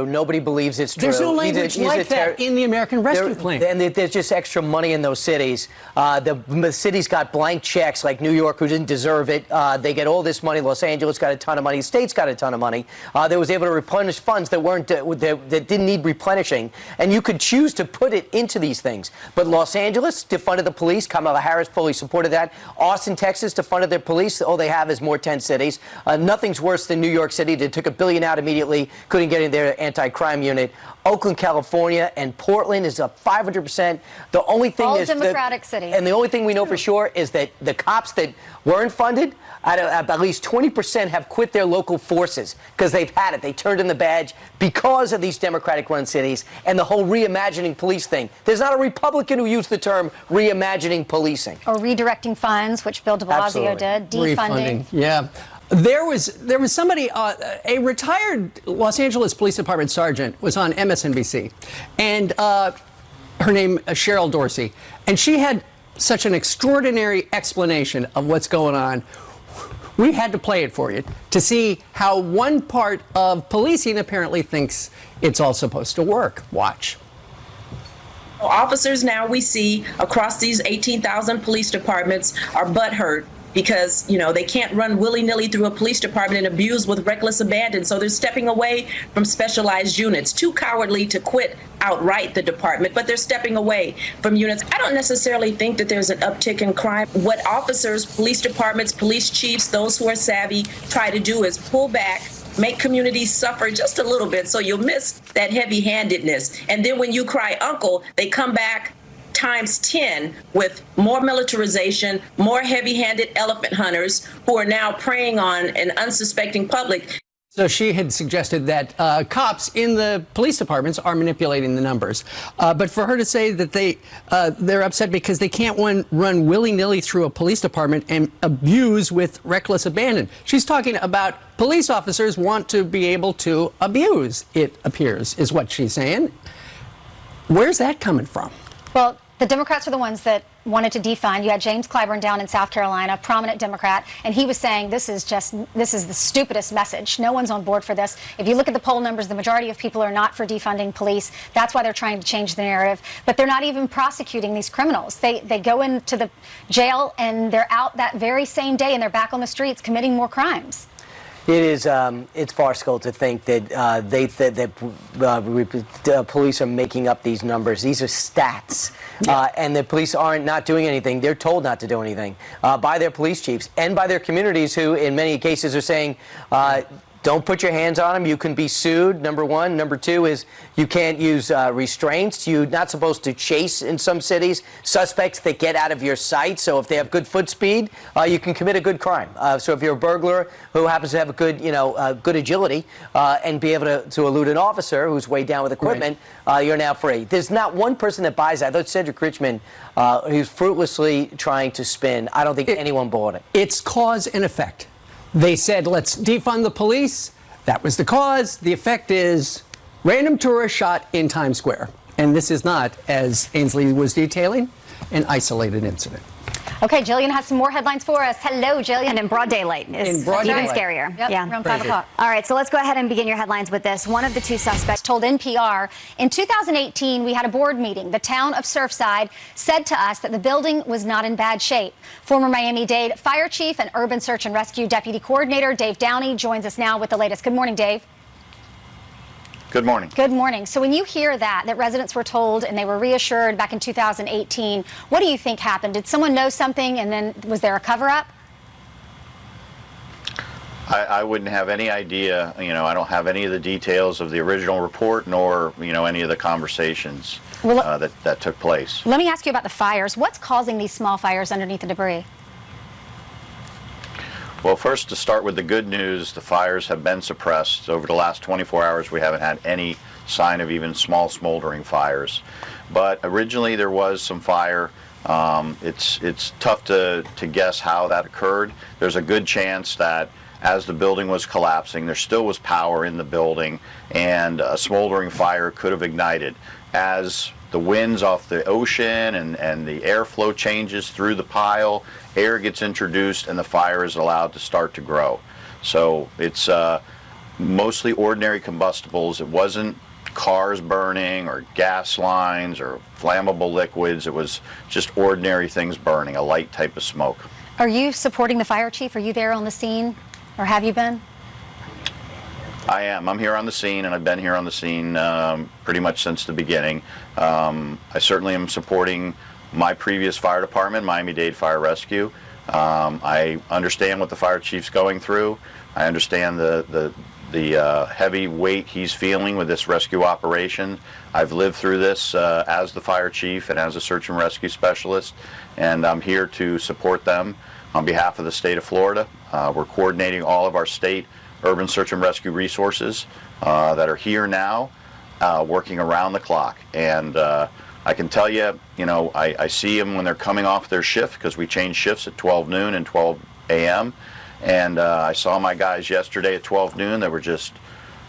Nobody believes it's true. There's no language like that in the American Rescue Plan. And there's just extra money in those cities. The cities got blank checks, like New York, who didn't deserve it. They get all this money. Los Angeles got a ton of money. The state's got a ton of money. They was able to replenish funds that weren't that didn't need replenishing, and you could choose to put it into these things. But Los Angeles defunded the police. Kamala Harris fully supported that. Austin, Texas defunded their police. All they have is more tent cities. Nothing's worse than New York City. They took $1 billion out immediately. Couldn't get in their anti-crime unit. Oakland, California, and Portland is up 500%. The only thing all Democratic cities. And the only thing we know for sure is that the cops that weren't funded, at least 20% have quit their local forces because they've had it. They turned in the badge because of these Democratic-run cities and the whole reimagining police thing. There's not a Republican who used the term reimagining policing. Or redirecting funds, which Bill de Blasio did. Defunding. Refunding, yeah. There was somebody, a retired Los Angeles Police Department sergeant was on MSNBC, and her name is Cheryl Dorsey, and she had such an extraordinary explanation of what's going on. We had to play it for you to see how one part of policing apparently thinks it's all supposed to work. Watch. Officers now we see across these 18,000 police departments are butthurt because, you know, they can't run willy-nilly through a police department and abuse with reckless abandon. So they're stepping away from specialized units, too cowardly to quit outright the department, but they're stepping away from units. I don't necessarily think that there's an uptick in crime. What officers, police departments, police chiefs, those who are savvy, try to do is pull back, make communities suffer just a little bit so you'll miss that heavy-handedness. And then when you cry uncle, they come back times 10 with more militarization, more heavy-handed elephant hunters who are now preying on an unsuspecting public. So she had suggested that cops in the police departments are manipulating the numbers. But for her to say that they're upset because they can't run willy-nilly through a police department and abuse with reckless abandon. She's talking about police officers want to be able to abuse, it appears, is what she's saying. Where's that coming from? Well, the Democrats are the ones that wanted to defund. You had James Clyburn down in South Carolina, prominent Democrat, and he was saying this is the stupidest message. No one's on board for this. If you look at the poll numbers, the majority of people are not for defunding police. That's why they're trying to change the narrative. But they're not even prosecuting these criminals. They go into the jail and they're out that very same day and they're back on the streets committing more crimes. It is, it's farcical to think that police are making up these numbers. These are stats. And the police aren't not doing anything. They're told not to do anything by their police chiefs and by their communities who, in many cases, are saying, don't put your hands on them. You can be sued, number one. Number two is you can't use restraints. You're not supposed to chase, in some cities, suspects that get out of your sight. So if they have good foot speed, you can commit a good crime. So if you're a burglar who happens to have a good, good agility and be able to elude an officer who's weighed down with equipment, you're now free. There's not one person that buys that. I thought Cedric Richmond, who's fruitlessly trying to spin. I don't think anyone bought it. It's cause and effect. They said, let's defund the police. That was the cause. The effect is random tourist shot in Times Square. And this is not, as Ainsley was detailing, an isolated incident. Okay, Jillian has some more headlines for us. Hello, Jillian. And in broad daylight is even scarier. Yep, yeah, around 5 o'clock. All right, so let's go ahead and begin your headlines with this. One of the two suspects told NPR, in 2018, we had a board meeting. The town of Surfside said to us that the building was not in bad shape. Former Miami-Dade Fire Chief and Urban Search and Rescue Deputy Coordinator Dave Downey joins us now with the latest. Good morning, Dave. Good morning. Good morning. So when you hear that residents were told and they were reassured back in 2018, what do you think happened? Did someone know something and then was there a cover-up? I wouldn't have any idea. I don't have any of the details of the original report nor, any of the conversations that took place. Let me ask you about the fires. What's causing these small fires underneath the debris? Well, first, to start with the good news, the fires have been suppressed. Over the last 24 hours, we haven't had any sign of even small smoldering fires. But originally, there was some fire. It's tough to guess how that occurred. There's a good chance that as the building was collapsing, there still was power in the building, and a smoldering fire could have ignited. As the winds off the ocean and the airflow changes through the pile, air gets introduced and the fire is allowed to start to grow. So it's mostly ordinary combustibles. It wasn't cars burning or gas lines or flammable liquids. It was just ordinary things burning, a light type of smoke. Are you supporting the fire chief? Are you there on the scene, or have you been? I am. I'm here on the scene, and I've been here on the scene pretty much since the beginning. I certainly am supporting my previous fire department, Miami-Dade Fire Rescue. I understand what the fire chief's going through. I understand the heavy weight he's feeling with this rescue operation. I've lived through this as the fire chief and as a search and rescue specialist, and I'm here to support them on behalf of the state of Florida. We're coordinating all of our state urban search and rescue resources that are here now, working around the clock. And I can tell you, I see them when they're coming off their shift, because we change shifts at 12 noon and 12 a.m. And I saw my guys yesterday at 12 noon. They were just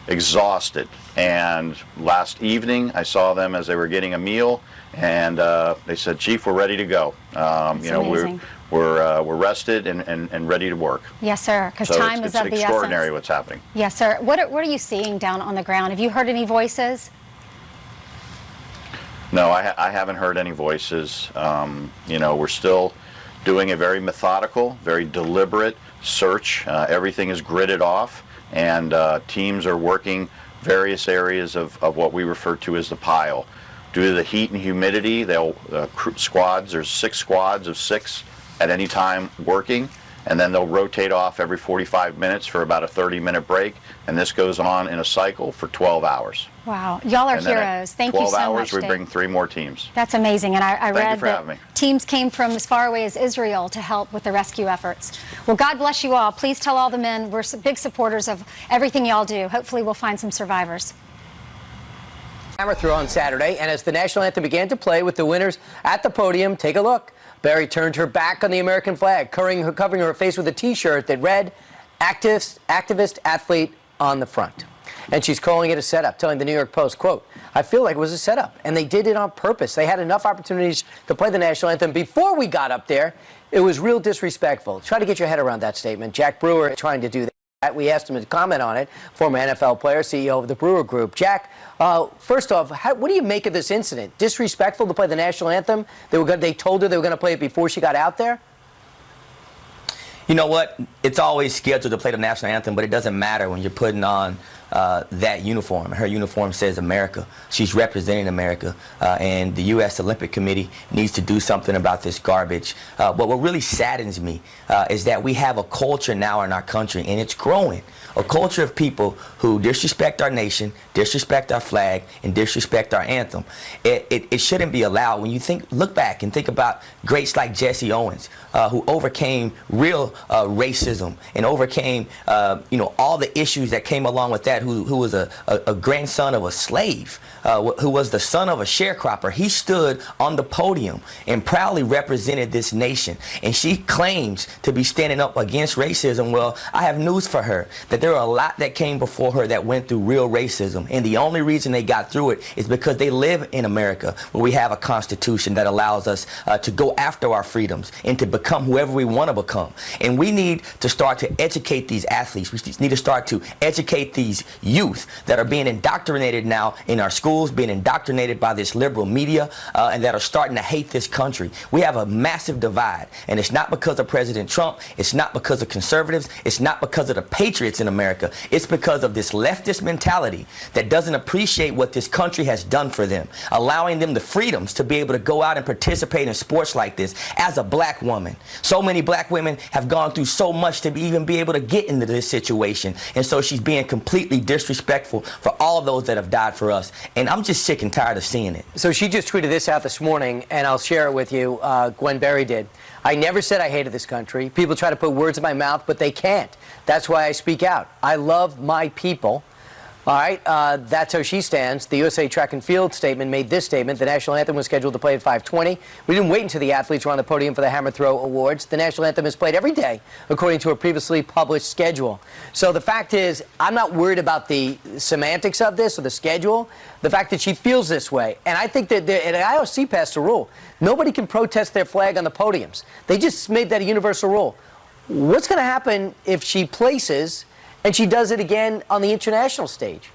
exhausted. And last evening, I saw them as they were getting a meal, and they said, "Chief, we're ready to go. Amazing. We're rested and ready to work." Yes, sir, because So time is of the it's extraordinary essence. what's happening. Yes, sir. What are you seeing down on the ground? Have you heard any voices? No, I haven't heard any voices. We're still doing a very methodical, very deliberate search. Everything is gridded off, and teams are working various areas of what we refer to as the pile. Due to the heat and humidity, there's 6 squads of 6 at any time working, and then they'll rotate off every 45 minutes for about a 30-minute break, and this goes on in a cycle for 12 hours. Wow, y'all are And then at heroes. Thank you so 12 hours, much, we Dave. bring 3 more teams. That's amazing, and I Thank you read for having me. that teams came from as far away as Israel to help with the rescue efforts. Well, God bless you all. Please tell all the men we're big supporters of everything y'all do. Hopefully we'll find some survivors. Hammer throw on Saturday, and as the national anthem began to play with the winners at the podium, take a look. Barry turned her back on the American flag, covering her face with a T-shirt that read, activist athlete on the front. And she's calling it a setup, telling the New York Post, quote, "I feel like it was a setup, and they did it on purpose. They had enough opportunities to play the national anthem before we got up there. It was real disrespectful." Try to get your head around that statement. Jack Brewer trying to do that. We asked him to comment on it, former NFL player, CEO of the Brewer Group. Jack, first off, what do you make of this incident? Disrespectful to play the national anthem? They told her they were going to play it before she got out there? You know what? It's always scheduled to play the national anthem, but it doesn't matter when you're putting on that uniform. Her uniform says America. She's representing America, and the U.S. Olympic Committee needs to do something about this garbage. But what really saddens me is that we have a culture now in our country, and it's growing. A culture of people who disrespect our nation, disrespect our flag, and disrespect our anthem. It shouldn't be allowed. When you look back and think about greats like Jesse Owens, who overcame real racism and overcame all the issues that came along with that, who was a grandson of a slave, who was the son of a sharecropper. He stood on the podium and proudly represented this nation, and she claims to be standing up against racism. Well, I have news for her, that there are a lot that came before her that went through real racism, and the only reason they got through it is because they live in America, where we have a constitution that allows us to go after our freedoms and to become whoever we want to become. And we need to start to educate these athletes. We need to start to educate these youth that are being indoctrinated now in our schools, being indoctrinated by this liberal media, and that are starting to hate this country. We have a massive divide, and it's not because of President Trump, it's not because of conservatives, it's not because of the patriots in America, it's because of this leftist mentality that doesn't appreciate what this country has done for them, allowing them the freedoms to be able to go out and participate in sports like this. As a black woman, so many black women have gone through so much to even be able to get into this situation, and so she's being completely disrespectful for all of those that have died for us, and I'm just sick and tired of seeing it. So she just tweeted this out this morning, and I'll share it with you. Gwen Berry did. "I never said I hated this country. People try to put words in my mouth, but they can't. That's why I speak out. I love my people." All right, that's how she stands. The USA Track and Field statement made this statement. The national anthem was scheduled to play at 5:20. We didn't wait until the athletes were on the podium for the Hammer Throw Awards. The national anthem is played every day, according to a previously published schedule. So the fact is, I'm not worried about the semantics of this or the schedule. The fact that she feels this way. And I think that the IOC passed a rule. Nobody can protest their flag on the podiums. They just made that a universal rule. What's going to happen if she places and she does it again on the international stage.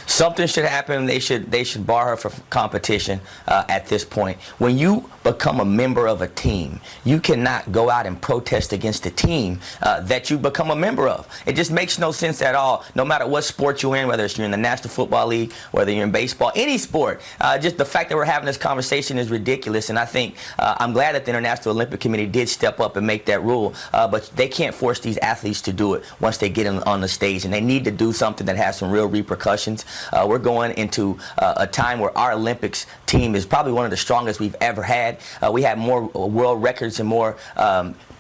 Something should happen. They should bar her from competition at this point. When you become a member of a team, you cannot go out and protest against the team that you become a member of. It just makes no sense at all. No matter what sport you're in, whether it's you're in the National Football League, whether you're in baseball, any sport, just the fact that we're having this conversation is ridiculous. And I think I'm glad that the International Olympic Committee did step up and make that rule. But they can't force these athletes to do it once they get on the stage, and they need to do something that has some real repercussions. We're going into a time where our Olympics team is probably one of the strongest we've ever had. We have more world records and more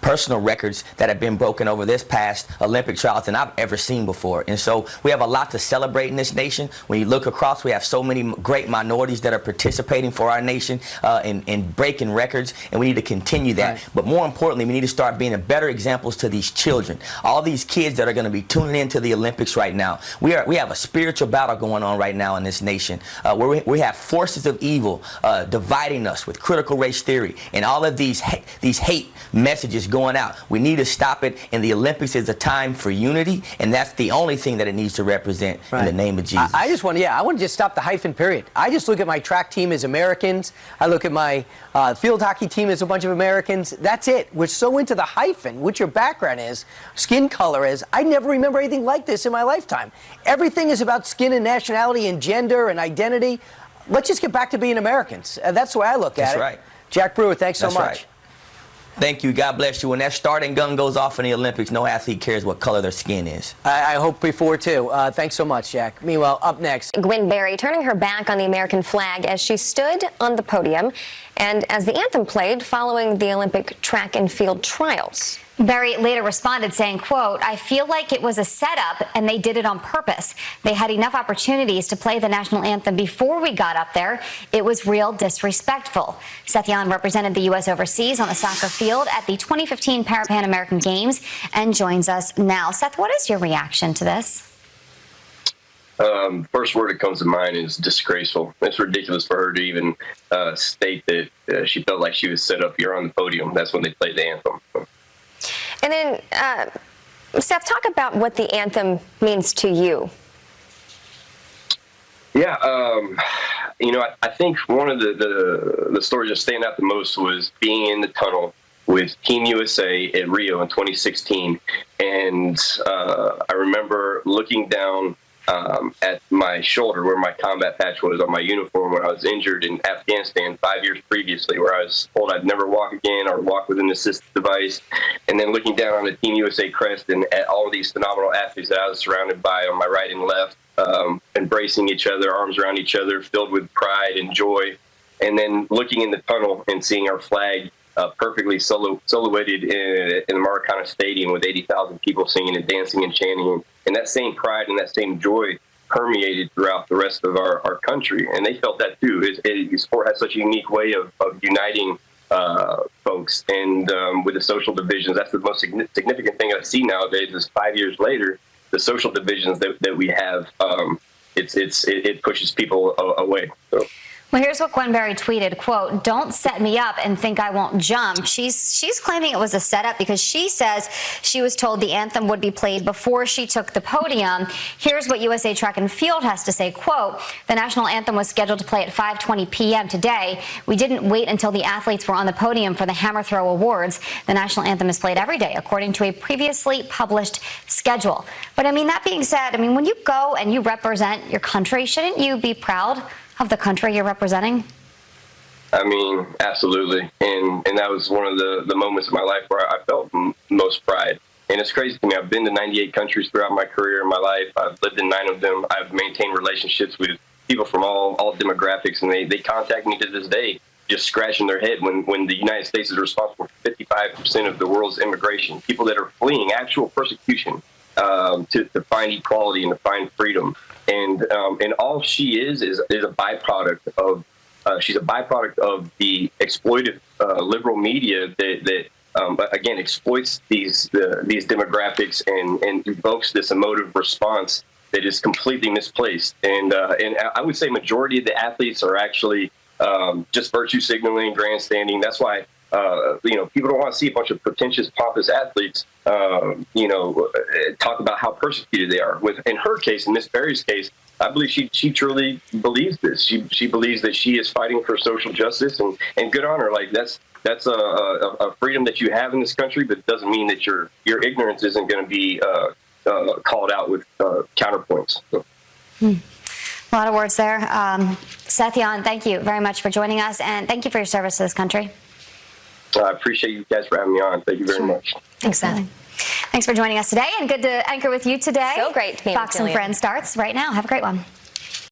personal records that have been broken over this past Olympic trials than I've ever seen before. And so we have a lot to celebrate in this nation. When you look across, we have so many great minorities that are participating for our nation in breaking records, and we need to continue that. Right. But more importantly, we need to start being better examples to these children. All these kids that are going to be tuning into the Olympics right now. We have a spiritual battle going on right now in this nation where we have forces of evil dividing us with critical race theory and all of these hate messages going out. We need to stop it, and the Olympics is a time for unity, and that's the only thing that it needs to represent in the name of Jesus. I just want to just stop the hyphen period. I just look at my track team as Americans. I look at my field hockey team as a bunch of Americans. That's it. We're so into the hyphen, what your background is, skin color is. I never remember anything like this in my lifetime. Everything is about skin and nationality and gender and identity. Let's just get back to being Americans. That's the way I look at it. That's right. Jack Brewer, thanks so much. Right. Thank you. God bless you. When that starting gun goes off in the Olympics, no athlete cares what color their skin is. I hope before, too. Thanks so much, Jack. Meanwhile, up next, Gwen Berry turning her back on the American flag as she stood on the podium and as the anthem played following the Olympic track and field trials. Berry later responded saying, quote, "I feel like it was a setup and they did it on purpose. They had enough opportunities to play the national anthem before we got up there. It was real disrespectful." Seth Yon represented the U.S. overseas on the soccer field at the 2015 Pan American Games and joins us now. Seth, what is your reaction to this? First word that comes to mind is disgraceful. It's ridiculous for her to even state that she felt like she was set up here on the podium. That's when they played the anthem. And then, Seth, talk about what the anthem means to you. Yeah, I think one of the stories that stand out the most was being in the tunnel with Team USA at Rio in 2016. And I remember looking down at my shoulder where my combat patch was on my uniform when I was injured in Afghanistan 5 years previously, where I was told I'd never walk again or walk with an assistive device. And then looking down on the Team USA crest and at all of these phenomenal athletes that I was surrounded by on my right and left, embracing each other, arms around each other, filled with pride and joy. And then looking in the tunnel and seeing our flag perfectly silhouetted in the Maracana Stadium with 80,000 people singing and dancing and chanting. And that same pride and that same joy permeated throughout the rest of our country. And they felt that too. Sport has such a unique way of uniting folks. And with the social divisions, that's the most significant thing I see nowadays is 5 years later, the social divisions that we have, it pushes people away. So. Well, here's what Gwen Berry tweeted, quote, "Don't set me up and think I won't jump." She's claiming it was a setup because she says she was told the anthem would be played before she took the podium. Here's what USA Track and Field has to say, quote, "The national anthem was scheduled to play at 5:20 p.m. today. We didn't wait until the athletes were on the podium for the hammer throw awards. The national anthem is played every day according to a previously published schedule." But I mean, that being said, when you go and you represent your country, shouldn't you be proud of the country you're representing? Absolutely. And that was one of the moments of my life where I felt most pride. And it's crazy to me. I've been to 98 countries throughout my career and my life. I've lived in 9 of them. I've maintained relationships with people from all demographics, and they contact me to this day just scratching their head when the United States is responsible for 55% of the world's immigration, people that are fleeing actual persecution to find equality and to find freedom. And all she is a byproduct of she's a byproduct of the exploitive liberal media that again exploits these demographics and evokes this emotive response that is completely misplaced. And I would say majority of the athletes are actually just virtue signaling, grandstanding. That's why people don't want to see a bunch of pretentious, pompous athletes, talk about how persecuted they are. In her case, in Miss Berry's case, I believe she truly believes this. She believes that she is fighting for social justice, and good on her. Like that's a freedom that you have in this country, but it doesn't mean that your ignorance isn't going to be called out with counterpoints. So. A lot of words there. Sethian, thank you very much for joining us, and thank you for your service to this country. I appreciate you guys for having me on. Thank you very much. Thanks, Seth. Thanks for joining us today, and good to anchor with you today. So great to meet Fox and Jillian. Friends starts right now. Have a great one.